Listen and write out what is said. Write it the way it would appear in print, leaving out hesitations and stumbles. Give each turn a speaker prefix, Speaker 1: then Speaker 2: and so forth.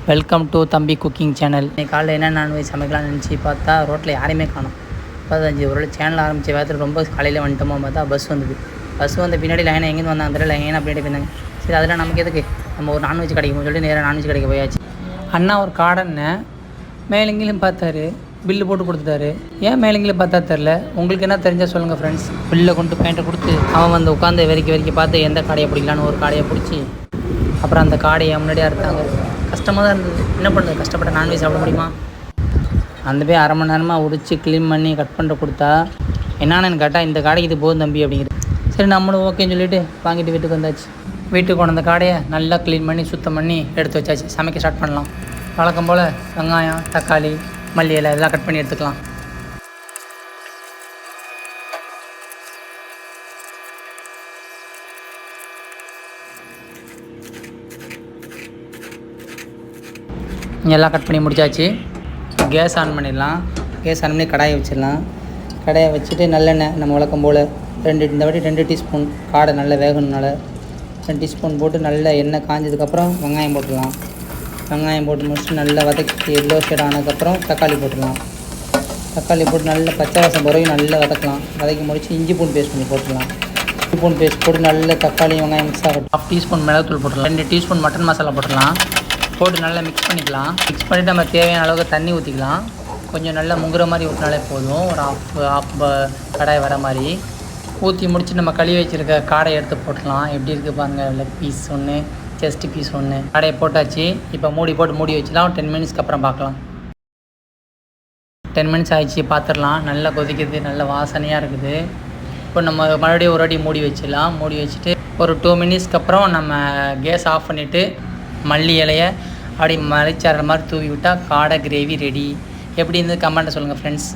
Speaker 1: Welcome to தம்பி cooking channel. இன்னைக்கு காலையில் என்ன நான்வெஜ் சமைக்கலாம்னு நினச்சி பார்த்தா ரோட்டில் யாரையுமே காணும். 15 ஒரு சேனல் ஆரம்பித்த வேறு ரொம்ப காலையில் வந்துட்டோமோ பார்த்தா பஸ் வந்த பின்னாடி லைனாக எங்கேருந்து வந்தாங்க தெரியல, லைனாக பின்னாடி போயிருந்தாங்க. சரி அதெல்லாம் நமக்கு எதுக்கு, நம்ம ஒரு நான்வெஜ் கிடைக்கும் சொல்லிட்டு நேராக நான்வெஜ் கிடைக்க போயாச்சு. அண்ணா ஒரு காடனை மேலங்கிலும் பார்த்தாரு, பில்லு போட்டு கொடுத்துட்டாரு. ஏன் மேலங்கிலும் பார்த்தா தெரில, உங்களுக்கு என்ன தெரிஞ்சால் சொல்லுங்கள் ஃப்ரெண்ட்ஸ். பில்லை கொண்டு பேண்ட்டை கொடுத்து அவன் வந்து உட்காந்து வெறிக்கி பார்த்து எந்த காடையை பிடிக்கலான்னு ஒரு காடையை பிடிச்சி அப்புறம் அந்த காடையை முன்னாடியே அறுத்தாங்க. கஷ்டமாக தான் இருந்தது, என்ன பண்ணுறது, கஷ்டப்பட்ட நான்வெஜ் சாப்பிட முடியுமா. அந்த போய் அரை மணி நேரமாக உரித்து க்ளீன் பண்ணி கட் பண்ணிட்டு கொடுத்தா என்னன்னு கேட்டால் இந்த காடைக்கு இது போதும் தம்பி அப்படிங்கிறது. சரி நம்மளும் ஓகேன்னு சொல்லிவிட்டு வாங்கிட்டு வீட்டுக்கு வந்தாச்சு. வீட்டுக்கு கொண்டு அந்த காடையை நல்லா க்ளீன் பண்ணி சுத்தம் பண்ணி எடுத்து வச்சாச்சு. சமைக்க ஸ்டார்ட் பண்ணலாம். வழக்கம் போல் வெங்காயம், தக்காளி, மல்லி இலை எல்லாம் கட் பண்ணி எடுத்துக்கலாம். எல்லாம் கட் பண்ணி முடிச்சாச்சு. கேஸ் ஆன் பண்ணிடலாம். கேஸ் ஆன் பண்ணி கடாயை வச்சிடலாம். கடாயை வச்சுட்டு நல்லெண்ணெய் நம்ம வழக்கம் போல் இந்த வாட்டி 2 டீஸ்பூன், காடை நல்லா வேகணுனால 2 டீஸ்பூன் போட்டு நல்லா எண்ணெய் காஞ்சதுக்கப்புறம் வெங்காயம் போட்டுடலாம். வெங்காயம் போட்டு முடிச்சுட்டு நல்லா வதக்கி எல்லோ ஷேட் ஆனதுக்கப்புறம் தக்காளி போட்டுடலாம். தக்காளி போட்டு நல்லா பச்சை வாசம் பிறகு நல்லா வதக்கலாம். வதக்கி முடிச்சு இஞ்சி பூண்டு பேஸ்ட் பண்ணி போட்டுடலாம். இஞ்சி பூண்டு பேஸ்ட் போட்டு நல்ல தக்காளி வெங்காயம் மிக்ஸ் ஆகட்டும். 1/2 டீஸ்பூன் மிளகுத்தூள் போட்டுடலாம். 2 டீஸ்பூன் மட்டன் மசாலா போட்டுடலாம். போட்டு நல்லா மிக்ஸ் பண்ணிக்கலாம். மிக்ஸ் பண்ணிவிட்டு நம்ம தேவையான அளவுக்கு தண்ணி ஊற்றிக்கலாம். கொஞ்சம் நல்லா முங்குற மாதிரி ஊற்றினாலே போதும். ஒரு ஆஃப் கடாய் வர மாதிரி ஊற்றி முடிச்சு நம்ம கழுவி வச்சுருக்க காடையை எடுத்து போட்டுடலாம். எப்படி இருக்குது பாருங்கள், லெக் பீஸ் ஒன்று, செஸ்ட் பீஸ் ஒன்று. காடையை போட்டாச்சு. இப்போ மூடி வச்சுலாம். 10 மினிட்ஸ்க்கு அப்புறம் பார்க்கலாம். 10 மினிட்ஸ் ஆகிடுச்சு, பார்த்துடலாம். நல்லா கொதிக்குது, நல்ல வாசனையாக இருக்குது. இப்போ நம்ம மறுபடியும் ஒரு வாட்டி மூடி வச்சிடலாம். மூடி வச்சுட்டு ஒரு 2 மினிட்ஸ்க்கு அப்புறம் நம்ம கேஸ் ஆஃப் பண்ணிவிட்டு மல்லி இலையை அப்படி மலைச்சார மாதிரி தூவி விட்டால் காடை கிரேவி ரெடி. எப்படி இருந்தது கமெண்ட்டை சொல்லுங்கள் ஃப்ரெண்ட்ஸ்.